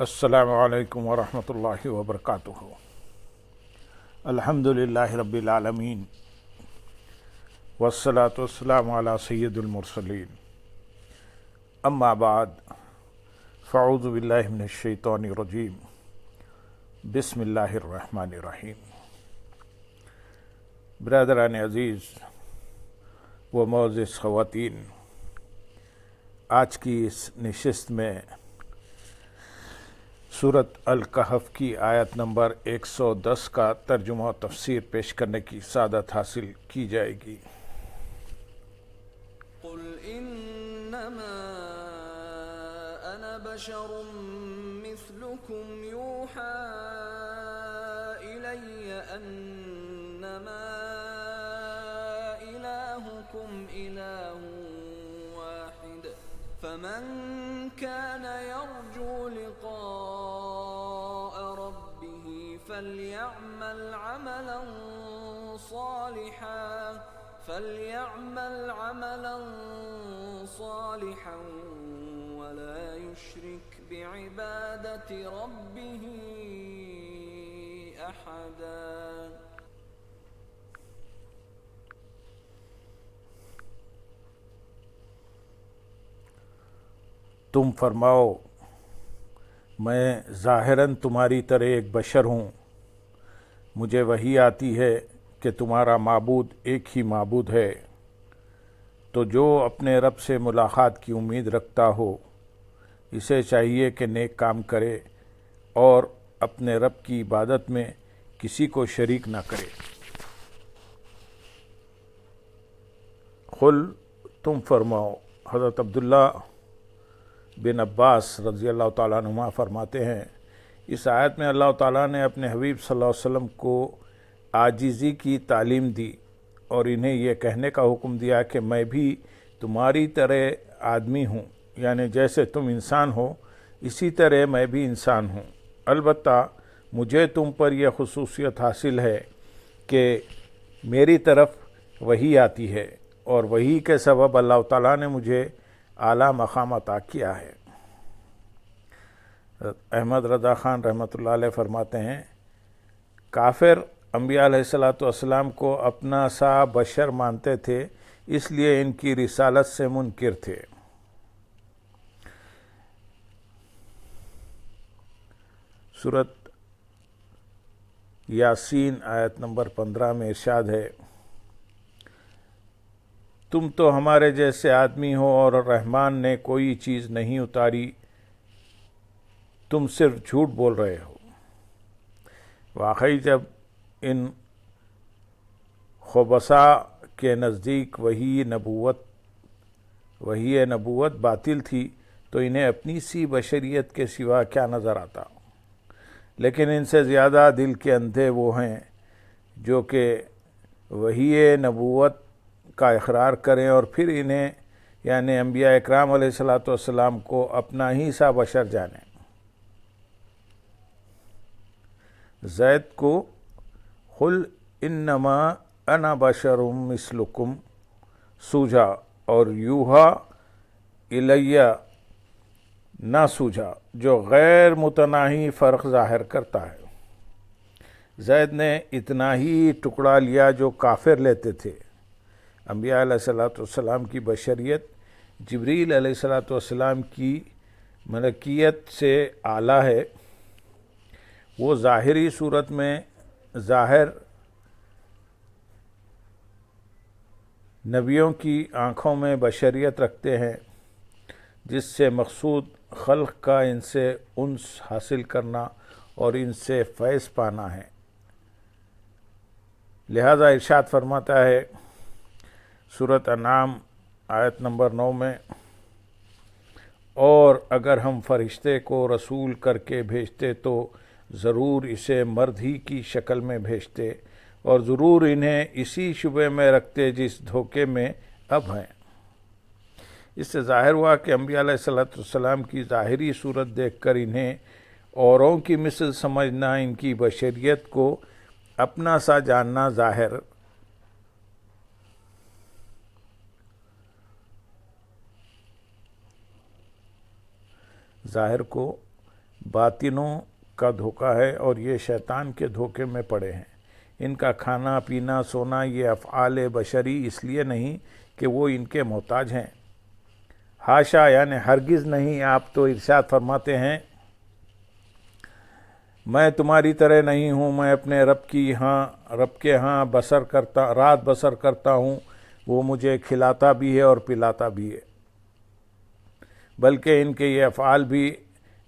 السلام علیکم ورحمۃ اللہ وبرکاتہ۔ الحمد للہ رب العالمین والصلاة والسلام علی سید المرسلین، اما بعد فاعوذ باللہ من الشیطان الرجیم، بسم اللہ الرحمن الرحیم۔ برادران عزیز و معزز خواتین، آج کی اس نشست میں سورۃ الکہف کی آیت نمبر 110 کا ترجمہ و تفسیر پیش کرنے کی سعادت حاصل کی جائے گی۔ قل انما انا بشر مثلكم يوحى الي انما الهكم اله واحد فمن كان يرجو لقاء ربه فليعمل عملا صالحا ولا يشرك بعبادة ربه أحدا۔ تم فرماؤ، میں ظاہراً تمہاری طرح ایک بشر ہوں، مجھے وحی آتی ہے کہ تمہارا معبود ایک ہی معبود ہے، تو جو اپنے رب سے ملاقات کی امید رکھتا ہو اسے چاہیے کہ نیک کام کرے اور اپنے رب کی عبادت میں کسی کو شریک نہ کرے۔ قل، تم فرماؤ۔ حضرت عبداللہ بن عباس رضی اللہ تعالیٰ عنہما فرماتے ہیں، اس آیت میں اللہ تعالیٰ نے اپنے حبیب صلی اللہ علیہ وسلم کو عاجزی کی تعلیم دی اور انہیں یہ کہنے کا حکم دیا کہ میں بھی تمہاری طرح آدمی ہوں، یعنی جیسے تم انسان ہو اسی طرح میں بھی انسان ہوں، البتہ مجھے تم پر یہ خصوصیت حاصل ہے کہ میری طرف وحی آتی ہے اور وحی کے سبب اللہ تعالیٰ نے مجھے اعلیٰ مقام عطا کیا ہے۔ احمد رضا خان رحمۃ اللہ علیہ فرماتے ہیں، کافر انبیاء علیہ السلام کو اپنا سا بشر مانتے تھے، اس لیے ان کی رسالت سے منکر تھے۔ سورۃ یاسین آیت نمبر 15 میں ارشاد ہے، تم تو ہمارے جیسے آدمی ہو اور رحمان نے کوئی چیز نہیں اتاری، تم صرف جھوٹ بول رہے ہو۔ واقعی جب ان خبثاء کے نزدیک وحی نبوت باطل تھی تو انہیں اپنی سی بشریت کے سوا کیا نظر آتا، لیکن ان سے زیادہ دل کے اندھے وہ ہیں جو کہ وحی نبوت کا اقرار کریں اور پھر انہیں یعنی انبیاء اکرام علیہ السلام کو اپنا ہی سا بشر جانیں۔ زید کو قل انما انا بشر مثلکم سوجا اور یوحا الیہ نہ سوجا، جو غیر متناہی فرق ظاہر کرتا ہے۔ زید نے اتنا ہی ٹکڑا لیا جو کافر لیتے تھے۔ انبیاء علیہ السلام کی بشریت جبریل علیہ السلام کی ملکیت سے اعلیٰ ہے۔ وہ ظاہری صورت میں ظاہر نبیوں کی آنکھوں میں بشریت رکھتے ہیں، جس سے مقصود خلق کا ان سے انس حاصل کرنا اور ان سے فیض پانا ہے۔ لہذا ارشاد فرماتا ہے سورۃ انعام آیت نمبر 9 میں، اور اگر ہم فرشتے کو رسول کر کے بھیجتے تو ضرور اسے مرد ہی کی شکل میں بھیجتے اور ضرور انہیں اسی شبے میں رکھتے جس دھوکے میں اب ہیں۔ اس سے ظاہر ہوا کہ انبیاء علیہ السلام کی ظاہری صورت دیکھ کر انہیں اوروں کی مثل سمجھنا، ان کی بشریت کو اپنا سا جاننا ظاہر کو باطنوں کا دھوکہ ہے اور یہ شیطان کے دھوکے میں پڑے ہیں۔ ان کا کھانا پینا سونا یہ افعال بشری اس لیے نہیں کہ وہ ان کے محتاج ہیں، حاشا یعنی ہرگز نہیں۔ آپ تو ارشاد فرماتے ہیں میں تمہاری طرح نہیں ہوں، میں اپنے رب کے ہاں رات بسر کرتا ہوں، وہ مجھے کھلاتا بھی ہے اور پلاتا بھی ہے، بلکہ ان کے یہ افعال بھی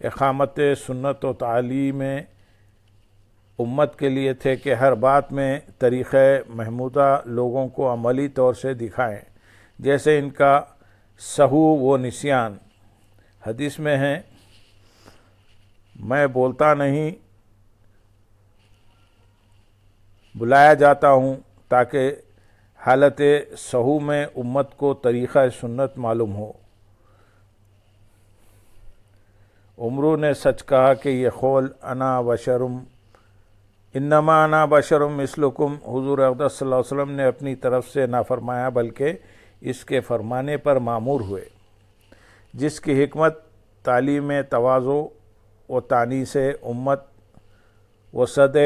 اقامت سنت و تعلیم امت کے لیے تھے کہ ہر بات میں طریقہ محمودہ لوگوں کو عملی طور سے دکھائیں، جیسے ان کا سہو و نسیان۔ حدیث میں ہے میں بولتا نہیں بلایا جاتا ہوں تاکہ حالت سہو میں امت کو طریقہ سنت معلوم ہو۔ عمرو نے سچ کہا کہ یہ قول انما انا بشرم مثلکم حضور اقدس صلی اللہ علیہ وسلم نے اپنی طرف سے نہ فرمایا بلکہ اس کے فرمانے پر مامور ہوئے، جس کی حکمت تعلیم تواضع و تانیث امت و صد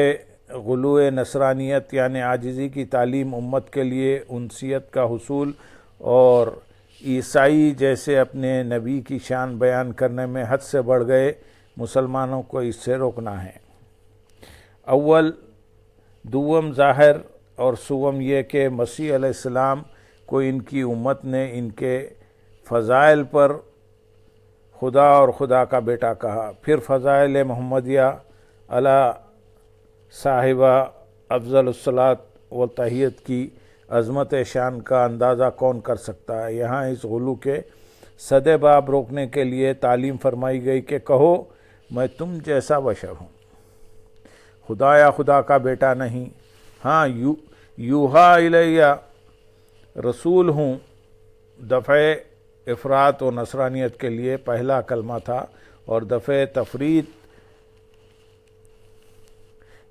غلو نصرانیت یعنی عاجزی کی تعلیم امت کے لیے انسیت کا حصول اور عیسائی جیسے اپنے نبی کی شان بیان کرنے میں حد سے بڑھ گئے مسلمانوں کو اس سے روکنا ہے۔ اول دوم ظاہر اور سوم یہ کہ مسیح علیہ السلام کو ان کی امت نے ان کے فضائل پر خدا اور خدا کا بیٹا کہا، پھر فضائل محمدیہ علی صاحبہ افضل الصلاۃ و تحیت کی عظمت شان کا اندازہ کون کر سکتا ہے۔ یہاں اس غلو کے صد باب روکنے کے لیے تعلیم فرمائی گئی کہ کہو میں تم جیسا بشر ہوں، خدا یا خدا کا بیٹا نہیں، ہاں یوحا الیہ رسول ہوں۔ دفع افراط و نصرانیت کے لیے پہلا کلمہ تھا اور دفع تفریط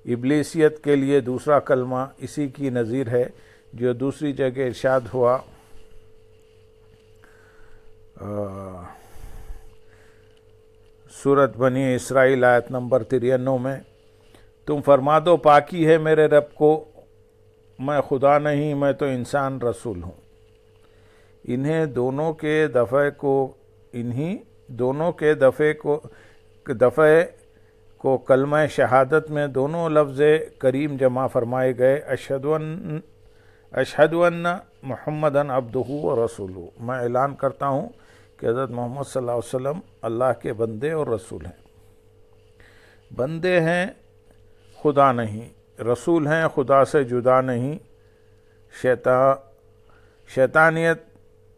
ابلیسیت کے لیے دوسرا کلمہ اسی کی نظیر ہے، جو دوسری جگہ ارشاد ہوا سورۃ بنی اسرائیل آیت نمبر 93 میں، تم فرما دو پاکی ہے میرے رب کو، میں خدا نہیں، میں تو انسان رسول ہوں۔ انہیں دونوں کے دفع کو کلمہ شہادت میں دونوں لفظ کریم جمع فرمائے گئے، اشہد ان محمدً عبدہ و رسولہ، میں اعلان کرتا ہوں کہ حضرت محمد صلی اللہ علیہ وسلم اللہ کے بندے اور رسول ہیں۔ بندے ہیں خدا نہیں، رسول ہیں خدا سے جدا نہیں۔ شیطانیت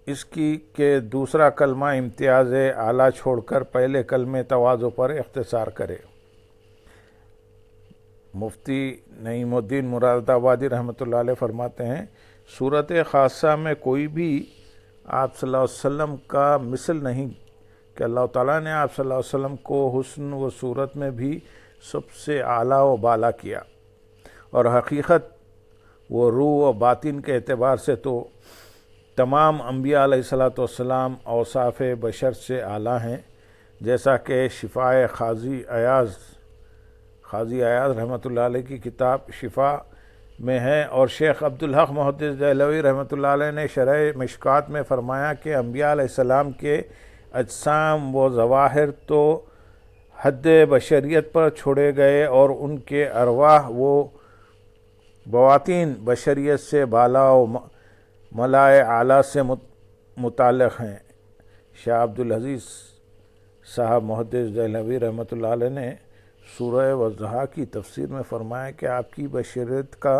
اس کی کہ دوسرا کلمہ امتیاز اعلیٰ چھوڑ کر پہلے کلمے تواضع پر اختصار کرے۔ مفتی نعیم الدین مراد آبادی رحمۃ اللہ علیہ فرماتے ہیں صورت خاصہ میں کوئی بھی آپ صلی اللہ علیہ وسلم کا مثل نہیں کہ اللہ تعالیٰ نے آپ صلی اللہ علیہ وسلم کو حسن و صورت میں بھی سب سے اعلیٰ و بالا کیا، اور حقیقت و روح و باطن کے اعتبار سے تو تمام انبیاء علیہ السلام اوصاف بشر سے اعلیٰ ہیں، جیسا کہ شفائے قاضی ایاز رحمۃ اللہ علیہ کی کتاب شفا میں ہے، اور شیخ عبدالحق محدث دہلوی رحمۃ اللہ علیہ نے شرح مشکات میں فرمایا کہ انبیاء علیہ السلام کے اجسام و ظواہر تو حد بشریت پر چھوڑے گئے اور ان کے ارواح و بواطین بشریت سے بالا و ملائے اعلیٰ سے متعلق ہیں۔ شاہ عبدالعزیز صاحب محدث دہلوی رحمۃ اللہ علیہ نے سورہ والضحیٰ کی تفسیر میں فرمایا کہ آپ کی بشریت کا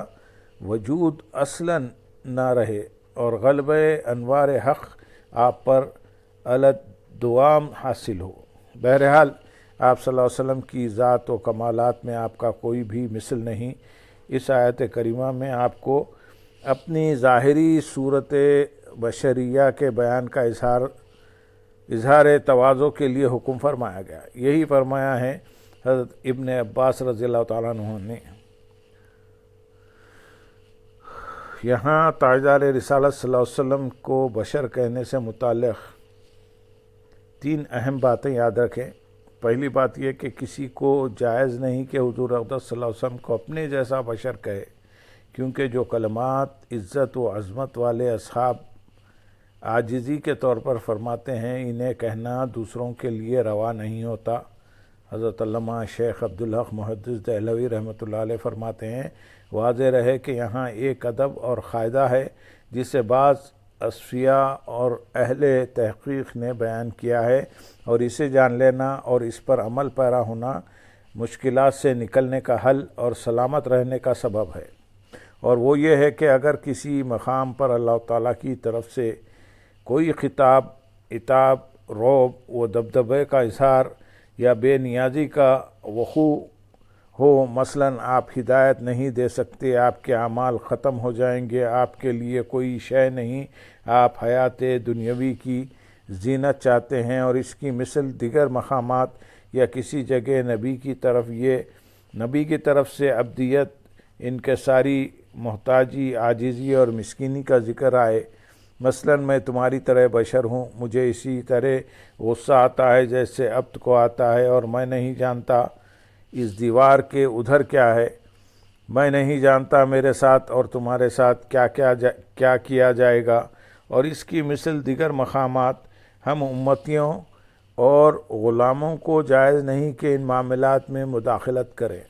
وجود اصلاً نہ رہے اور غلبہ انوار حق آپ پر دوام حاصل ہو۔ بہرحال آپ صلی اللہ علیہ وسلم کی ذات و کمالات میں آپ کا کوئی بھی مثل نہیں۔ اس آیت کریمہ میں آپ کو اپنی ظاہری صورت بشریہ کے بیان کا اظہار تواضع کے لیے حکم فرمایا گیا۔ یہی فرمایا ہے حضرت ابن عباس رضی اللہ تعالیٰ عنہ نے۔ یہاں تاجدار رسالت صلی اللہ علیہ وسلم کو بشر کہنے سے متعلق 3 اہم باتیں یاد رکھیں۔ پہلی بات یہ کہ کسی کو جائز نہیں کہ حضور اقدس صلی اللہ علیہ وسلم کو اپنے جیسا بشر کہے، کیونکہ جو کلمات عزت و عظمت والے اصحاب عاجزی کے طور پر فرماتے ہیں، انہیں کہنا دوسروں کے لیے روا نہیں ہوتا۔ حضرت علامہ شیخ عبدالحق محدث دہلوی رحمۃ اللہ علیہ فرماتے ہیں، واضح رہے کہ یہاں ایک ادب اور قاعدہ ہے جسے بعض اصفیاء اور اہل تحقیق نے بیان کیا ہے، اور اسے جان لینا اور اس پر عمل پیرا ہونا مشکلات سے نکلنے کا حل اور سلامت رہنے کا سبب ہے، اور وہ یہ ہے کہ اگر کسی مقام پر اللہ تعالیٰ کی طرف سے کوئی خطاب، عتاب، رعب و دبدبے کا اظہار یا بے نیازی کا وقوع ہو، مثلا آپ ہدایت نہیں دے سکتے، آپ کے اعمال ختم ہو جائیں گے، آپ کے لیے کوئی شے نہیں، آپ حیات دنیاوی کی زینت چاہتے ہیں، اور اس کی مثل دیگر مقامات یا کسی جگہ نبی کی طرف سے عبدیت، انکساری، محتاجی، عاجزی اور مسکینی کا ذکر آئے، مثلا میں تمہاری طرح بشر ہوں، مجھے اسی طرح غصہ آتا ہے جیسے عبد کو آتا ہے، اور میں نہیں جانتا اس دیوار کے ادھر کیا ہے، میں نہیں جانتا میرے ساتھ اور تمہارے ساتھ کیا کیا جائے گا، اور اس کی مثل دیگر مقامات۔ ہم امتیوں اور غلاموں کو جائز نہیں کہ ان معاملات میں مداخلت کریں،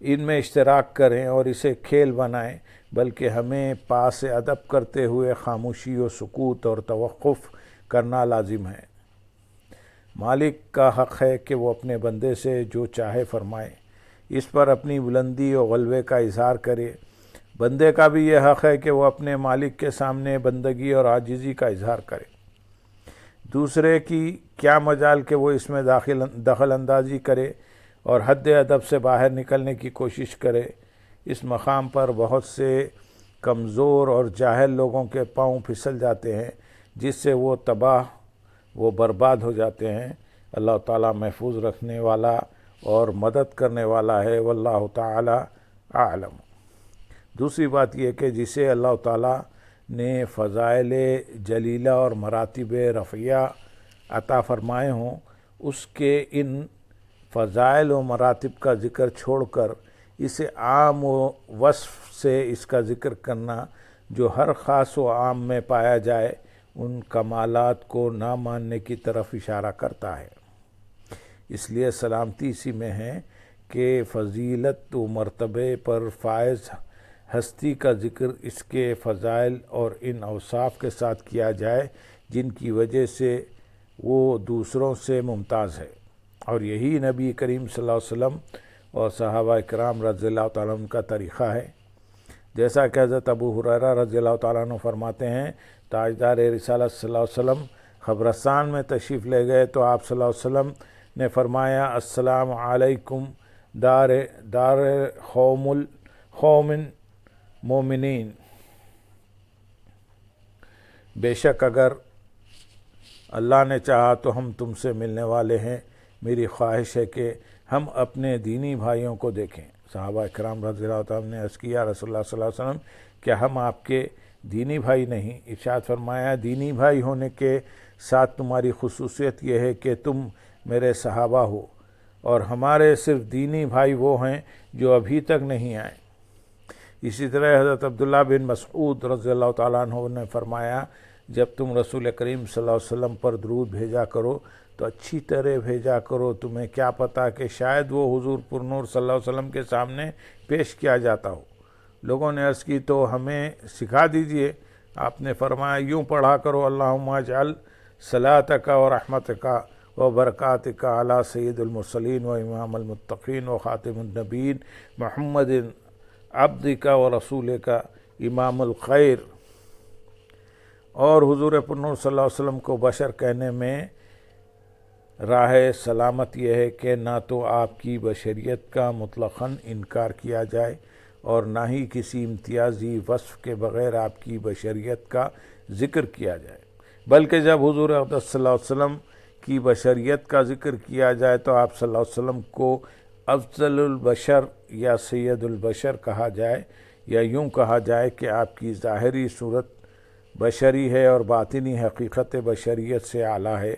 ان میں اشتراک کریں اور اسے کھیل بنائیں، بلکہ ہمیں پاس ادب کرتے ہوئے خاموشی و سکوت اور توقف کرنا لازم ہے۔ مالک کا حق ہے کہ وہ اپنے بندے سے جو چاہے فرمائے، اس پر اپنی بلندی و غلبے کا اظہار کرے۔ بندے کا بھی یہ حق ہے کہ وہ اپنے مالک کے سامنے بندگی اور عاجزی کا اظہار کرے۔ دوسرے کی کیا مجال کہ وہ اس میں دخل اندازی کرے اور حد ادب سے باہر نکلنے کی کوشش کرے۔ اس مقام پر بہت سے کمزور اور جاہل لوگوں کے پاؤں پھسل جاتے ہیں، جس سے وہ تباہ و برباد ہو جاتے ہیں۔ اللہ تعالیٰ محفوظ رکھنے والا اور مدد کرنے والا ہے، واللہ تعالیٰ اعلم۔ دوسری بات یہ کہ جسے اللہ تعالیٰ نے فضائل جلیلہ اور مراتب رفیع عطا فرمائے ہوں، اس کے ان فضائل و مراتب کا ذکر چھوڑ کر اسے عام و وصف سے اس کا ذکر کرنا جو ہر خاص و عام میں پایا جائے، ان کمالات کو نہ ماننے کی طرف اشارہ کرتا ہے۔ اس لیے سلامتی اسی میں ہے کہ فضیلت و مرتبے پر فائز ہستی کا ذکر اس کے فضائل اور ان اوصاف کے ساتھ کیا جائے جن کی وجہ سے وہ دوسروں سے ممتاز ہے، اور یہی نبی کریم صلی اللہ علیہ وسلم اور صحابہ کرام رضی اللہ تعالیٰ عنہ کا طریقہ ہے۔ جیسا کہ حضرت ابو ہریرہ رضی اللہ تعالیٰ عنہ فرماتے ہیں، تاجدار رسالت صلی اللہ علیہ وسلم قبرستان میں تشریف لے گئے تو آپ صلی اللہ علیہ وسلم نے فرمایا، السلام علیکم دار قوم مومنین، بے شک اگر اللہ نے چاہا تو ہم تم سے ملنے والے ہیں، میری خواہش ہے کہ ہم اپنے دینی بھائیوں کو دیکھیں۔ صحابہ کرام رضی اللہ عنہ نے عرض کیا، رسول اللہ صلی اللہ علیہ وسلم کیا ہم آپ کے دینی بھائی نہیں؟ ارشاد فرمایا، دینی بھائی ہونے کے ساتھ تمہاری خصوصیت یہ ہے کہ تم میرے صحابہ ہو، اور ہمارے صرف دینی بھائی وہ ہیں جو ابھی تک نہیں آئے۔ اسی طرح حضرت عبداللہ بن مسعود رضی اللہ تعالیٰ عنہ نے فرمایا، جب تم رسول کریم صلی اللہ علیہ وسلم پر درود بھیجا کرو تو اچھی طرح بھیجا کرو، تمہیں کیا پتہ کہ شاید وہ حضور پر نور صلی اللہ علیہ وسلم کے سامنے پیش کیا جاتا ہو۔ لوگوں نے عرض کی تو ہمیں سکھا دیجئے۔ آپ نے فرمایا، یوں پڑھا کرو، اللہم اجعل صلاتک و رحمتک و برکاتک علی سید المرسلین و امام المتقین و خاتم النبیین محمد عبدک و رسولک امام الخیر۔ اور حضور پر نور صلی اللہ علیہ وسلم کو بشر کہنے میں راہ سلامت یہ ہے کہ نہ تو آپ کی بشریت کا مطلقاً انکار کیا جائے اور نہ ہی کسی امتیازی وصف کے بغیر آپ کی بشریت کا ذکر کیا جائے، بلکہ جب حضور اقدس صلی اللہ علیہ وسلم کی بشریت کا ذکر کیا جائے تو آپ صلی اللہ علیہ وسلم کو افضل البشر یا سید البشر کہا جائے، یا یوں کہا جائے کہ آپ کی ظاہری صورت بشری ہے اور باطنی حقیقت بشریت سے اعلیٰ ہے۔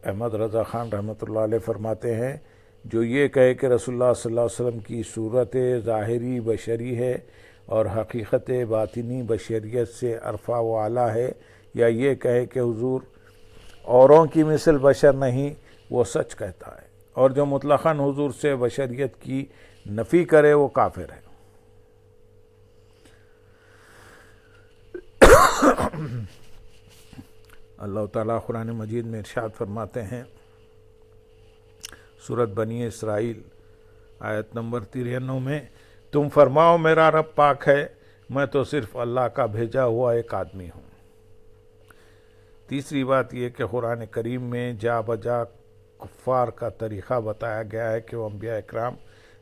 احمد رضا خان رحمۃ اللہ علیہ فرماتے ہیں جو یہ کہے کہ رسول اللہ صلی اللہ علیہ وسلم کی صورت ظاہری بشری ہے اور حقیقت باطنی بشریت سے ارفع و اعلیٰ ہے، یا یہ کہے کہ حضور اوروں کی مثل بشر نہیں، وہ سچ کہتا ہے، اور جو مطلقاً حضور سے بشریت کی نفی کرے وہ کافر ہے۔ اللہ تعالیٰ قرآن مجید میں ارشاد فرماتے ہیں، سورۃ بنی اسرائیل آیت نمبر 93 میں، تم فرماؤ میرا رب پاک ہے، میں تو صرف اللہ کا بھیجا ہوا ایک آدمی ہوں۔ تیسری بات یہ کہ قرآن کریم میں جا بجا کفار کا طریقہ بتایا گیا ہے کہ وہ انبیاء اکرام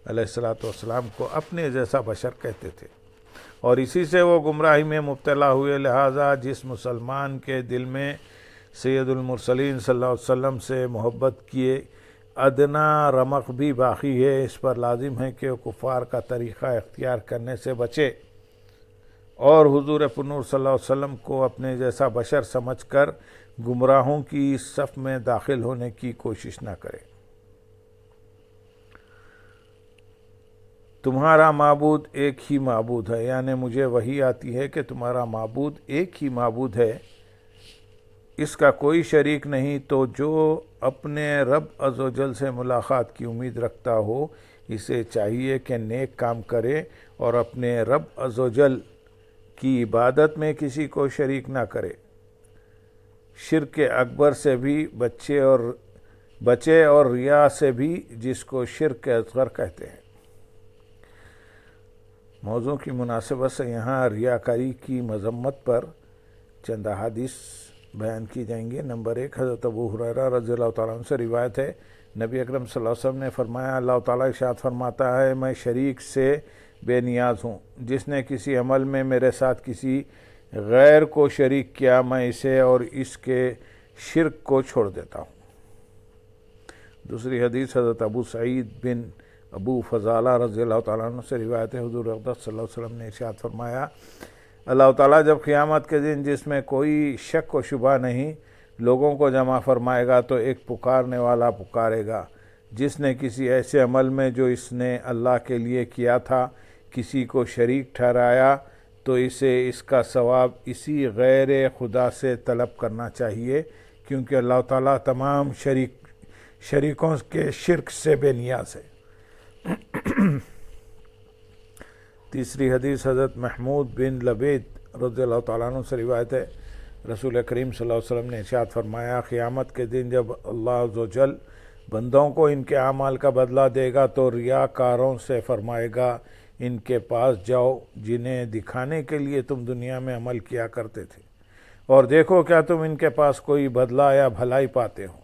علیہ السلام کو اپنے جیسا بشر کہتے تھے، اور اسی سے وہ گمراہی میں مبتلا ہوئے۔ لہٰذا جس مسلمان کے دل میں سید المرسلین صلی اللہ علیہ وسلم سے محبت کیے ادنا رمق بھی باقی ہے، اس پر لازم ہے کہ وہ کفار کا طریقہ اختیار کرنے سے بچے اور حضور پرنور صلی اللہ علیہ وسلم کو اپنے جیسا بشر سمجھ کر گمراہوں کی صف میں داخل ہونے کی کوشش نہ کرے۔ تمہارا معبود ایک ہی معبود ہے، یعنی مجھے وحی آتی ہے کہ تمہارا معبود ایک ہی معبود ہے، اس کا کوئی شریک نہیں، تو جو اپنے رب عزوجل سے ملاقات کی امید رکھتا ہو اسے چاہیے کہ نیک کام کرے اور اپنے رب عزوجل کی عبادت میں کسی کو شریک نہ کرے، شرک اکبر سے بھی بچے اور ریا سے بھی جس کو شرک اصغر کہتے ہیں۔ موضوع کی مناسبت سے یہاں ریاکاری کی مذمت پر چند احادیث بیان کی جائیں گے۔ نمبر 1، حضرت ابو ہریرہ رضی اللہ تعالیٰ عنہ سے روایت ہے، نبی اکرم صلی اللہ علیہ وسلم نے فرمایا، اللہ تعالیٰ ارشاد فرماتا ہے، میں شریک سے بے نیاز ہوں، جس نے کسی عمل میں میرے ساتھ کسی غیر کو شریک کیا میں اسے اور اس کے شرک کو چھوڑ دیتا ہوں۔ دوسری حدیث حضرت ابو سعید بن ابو فضالہ رضی اللہ تعالیٰ عنہ سے روایت ہے، حضور اقدس صلی اللہ علیہ وسلم نے ارشاد فرمایا، اللہ تعالیٰ جب قیامت کے دن جس میں کوئی شک و شبہ نہیں لوگوں کو جمع فرمائے گا تو ایک پکارنے والا پکارے گا، جس نے کسی ایسے عمل میں جو اس نے اللہ کے لیے کیا تھا کسی کو شریک ٹھہرایا تو اسے اس کا ثواب اسی غیر خدا سے طلب کرنا چاہیے، کیونکہ اللہ تعالیٰ تمام شریکوں کے شرک سے بے نیاز ہے۔ تیسری حدیث حضرت محمود بن لبید رضی اللہ تعالیٰ عنہ سے روایت ہے، رسول کریم صلی اللہ علیہ وسلم نے ارشاد فرمایا، قیامت کے دن جب اللہ عز و جل بندوں کو ان کے اعمال کا بدلہ دے گا تو ریاکاروں سے فرمائے گا، ان کے پاس جاؤ جنہیں دکھانے کے لیے تم دنیا میں عمل کیا کرتے تھے، اور دیکھو کیا تم ان کے پاس کوئی بدلہ یا بھلائی پاتے ہو۔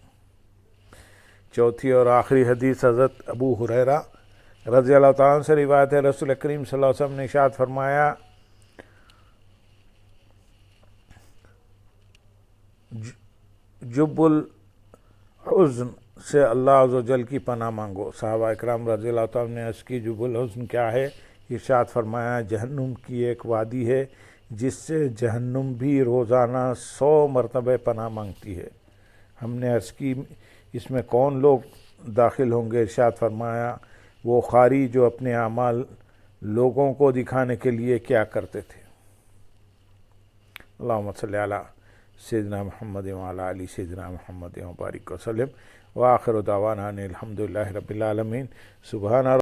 چوتھی اور آخری حدیث حضرت ابو ہریرہ رضی اللہ تعالیٰ عنہ سے روایت ہے، رسول کریم صلی اللہ علیہ وسلم نے ارشاد فرمایا، جب الحزن سے اللہ عز و جل کی پناہ مانگو۔ صحابہ اکرام رضی اللہ تعالیٰ نے عرض کی، جب الحزن کیا ہے؟ ارشاد فرمایا، جہنم کی ایک وادی ہے جس سے جہنم بھی روزانہ 100 مرتبہ پناہ مانگتی ہے۔ ہم نے عرض کی، اس میں کون لوگ داخل ہوں گے؟ ارشاد فرمایا، وہ خاری جو اپنے اعمال لوگوں کو دکھانے کے لیے کیا کرتے تھے۔ اللہم صلی علی سیدنا محمد وعلی آل سیدنا محمد وبارک وسلم، وآخر دعوانا ان الحمدللہ رب العالمین۔ سبحان